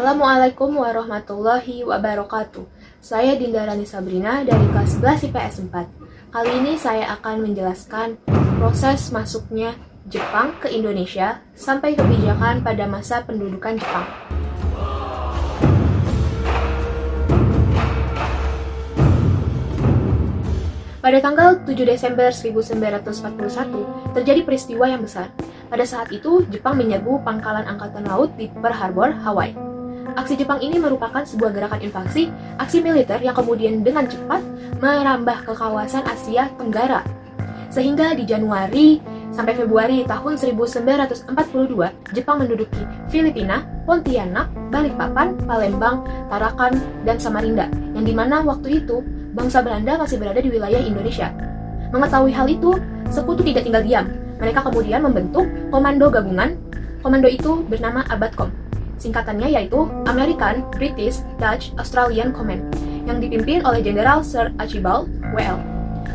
Assalamualaikum warahmatullahi wabarakatuh. Saya Dinda Rani Sabrina dari kelas 11 IPS 4. Kali ini saya akan menjelaskan proses masuknya Jepang ke Indonesia sampai kebijakan pada masa pendudukan Jepang. Pada tanggal 7 Desember 1941, terjadi peristiwa yang besar. Pada saat itu, Jepang menyerbu pangkalan angkatan laut di Pearl Harbor, Hawaii. Aksi Jepang ini merupakan sebuah gerakan invasi, aksi militer yang kemudian dengan cepat merambah ke kawasan Asia Tenggara. Sehingga di Januari sampai Februari tahun 1942, Jepang menduduki Filipina, Pontianak, Balikpapan, Palembang, Tarakan, dan Samarinda, yang dimana waktu itu bangsa Belanda masih berada di wilayah Indonesia. Mengetahui hal itu, sekutu tidak tinggal diam. Mereka kemudian membentuk komando gabungan. Komando itu bernama ABATCOM. Singkatannya yaitu American, British, Dutch, Australian Command, yang dipimpin oleh Jenderal Sir Archibald W.L.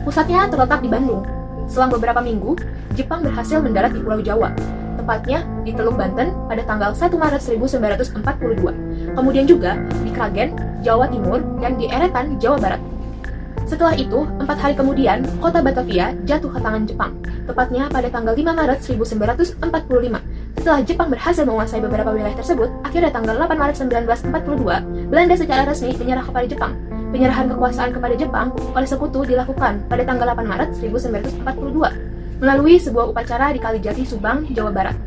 Pusatnya terletak di Bandung. Selang beberapa minggu, Jepang berhasil mendarat di Pulau Jawa, tepatnya di Teluk Banten pada tanggal 1 Maret 1942. Kemudian juga di Kragen, Jawa Timur, dan di Eretan, Jawa Barat. Setelah itu, 4 hari kemudian, kota Batavia jatuh ke tangan Jepang, tepatnya pada tanggal 5 Maret 1945. Setelah Jepang berhasil menguasai beberapa wilayah tersebut, akhirnya tanggal 8 Maret 1942, Belanda secara resmi menyerah kepada Jepang. Penyerahan kekuasaan kepada Jepang oleh sekutu dilakukan pada tanggal 8 Maret 1942 melalui sebuah upacara di Kalijati, Subang, Jawa Barat.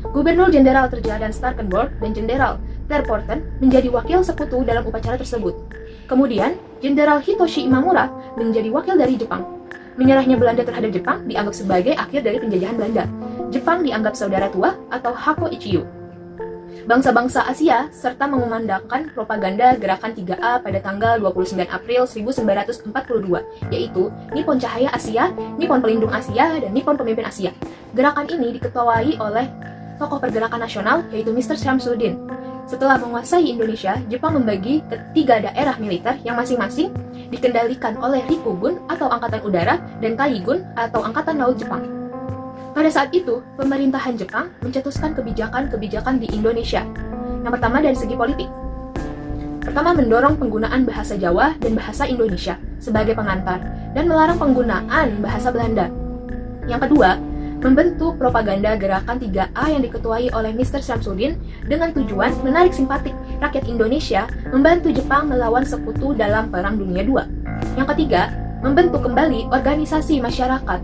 Gubernur Jenderal Terjaladan Starkenborg dan Jenderal Terporten menjadi wakil sekutu dalam upacara tersebut. Kemudian, Jenderal Hitoshi Imamura menjadi wakil dari Jepang. Menyerahnya Belanda terhadap Jepang dianggap sebagai akhir dari penjajahan Belanda. Jepang dianggap saudara tua atau Hako Ichiyo. Bangsa-bangsa Asia serta mengumandangkan propaganda Gerakan 3A pada tanggal 29 April 1942, yaitu Nippon Cahaya Asia, Nippon Pelindung Asia, dan Nippon Pemimpin Asia. Gerakan ini diketuai oleh tokoh pergerakan nasional yaitu Mr. Syamsuddin. Setelah menguasai Indonesia, Jepang membagi ke 3 daerah militer yang masing-masing dikendalikan oleh Rikugun atau Angkatan Udara dan Taigun atau Angkatan Laut Jepang. Pada saat itu, pemerintahan Jepang mencetuskan kebijakan-kebijakan di Indonesia. Yang pertama dari segi politik. Pertama, mendorong penggunaan bahasa Jawa dan bahasa Indonesia sebagai pengantar dan melarang penggunaan bahasa Belanda. Yang kedua, membentuk propaganda Gerakan 3A yang diketuai oleh Mr. Syamsuddin dengan tujuan menarik simpatik rakyat Indonesia membantu Jepang melawan sekutu dalam Perang Dunia II. Yang ketiga, membentuk kembali organisasi masyarakat,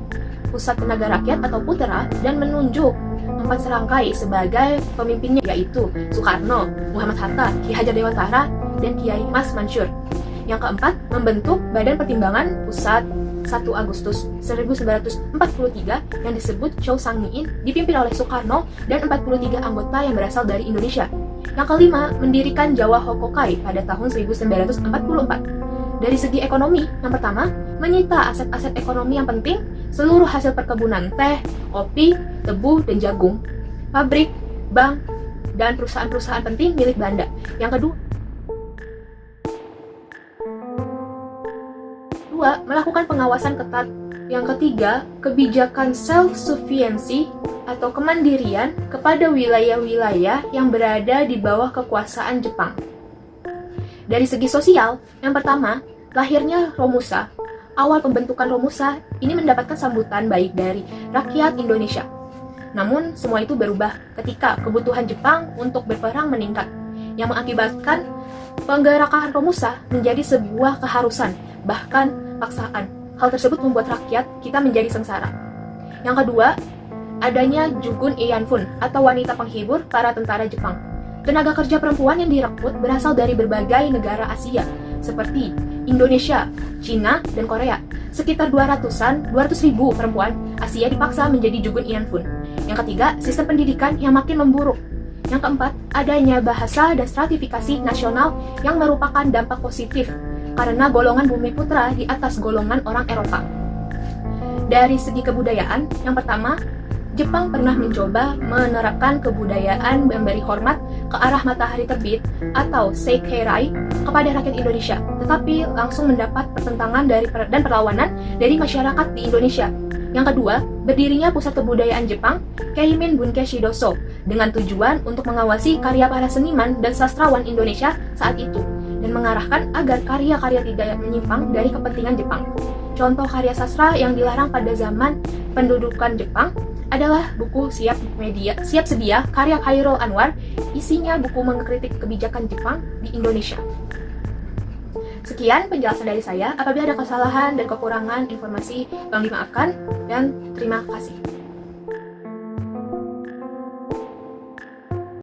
Pusat Tenaga Rakyat atau PUTERA, dan menunjuk 4 serangkai sebagai pemimpinnya, yaitu Soekarno, Muhammad Hatta, Ki Hajar Dewantara, dan Kiai Mas Mansur. Yang keempat, membentuk Badan Pertimbangan Pusat 1 Agustus 1943 yang disebut Chow Sang-min, dipimpin oleh Soekarno dan 43 anggota yang berasal dari Indonesia. Yang kelima, mendirikan Jawa Hokokai pada tahun 1944. Dari segi ekonomi, yang pertama, menyita aset-aset ekonomi yang penting, seluruh hasil perkebunan teh, kopi, tebu, dan jagung, pabrik, bank, dan perusahaan-perusahaan penting milik Belanda. Yang kedua, melakukan pengawasan ketat. Yang ketiga, kebijakan self-sufficiency atau kemandirian kepada wilayah-wilayah yang berada di bawah kekuasaan Jepang. Dari segi sosial, yang pertama, lahirnya Romusa. Awal pembentukan Romusa ini mendapatkan sambutan baik dari rakyat Indonesia. Namun, semua itu berubah ketika kebutuhan Jepang untuk berperang meningkat, yang mengakibatkan penggerakan Romusa menjadi sebuah keharusan, bahkan paksaan. Hal tersebut membuat rakyat kita menjadi sengsara. Yang kedua, adanya Jugun Ianfun atau wanita penghibur para tentara Jepang. Tenaga kerja perempuan yang direkrut berasal dari berbagai negara Asia, seperti Indonesia, Cina, dan Korea. Sekitar 200 ribu perempuan Asia dipaksa menjadi Jugun Ianfun. Yang ketiga, sistem pendidikan yang makin memburuk. Yang keempat, adanya bahasa dan stratifikasi nasional yang merupakan dampak positif karena golongan bumi putra di atas golongan orang Eropa. Dari segi kebudayaan, yang pertama, Jepang pernah mencoba menerapkan kebudayaan memberi hormat ke arah matahari terbit atau Seikeirai kepada rakyat Indonesia, tetapi langsung mendapat pertentangan dan perlawanan dari masyarakat di Indonesia. Yang kedua, berdirinya Pusat Kebudayaan Jepang, Keimin Bunke Shidoso, dengan tujuan untuk mengawasi karya para seniman dan sastrawan Indonesia saat itu dan mengarahkan agar karya-karya tidak menyimpang dari kepentingan Jepang. Contoh karya sastra yang dilarang pada zaman pendudukan Jepang adalah buku Siap Sedia karya Chairul Anwar, isinya buku mengkritik kebijakan Jepang di Indonesia. Sekian penjelasan dari saya. Apabila ada kesalahan dan kekurangan informasi, tolong dimaafkan dan terima kasih.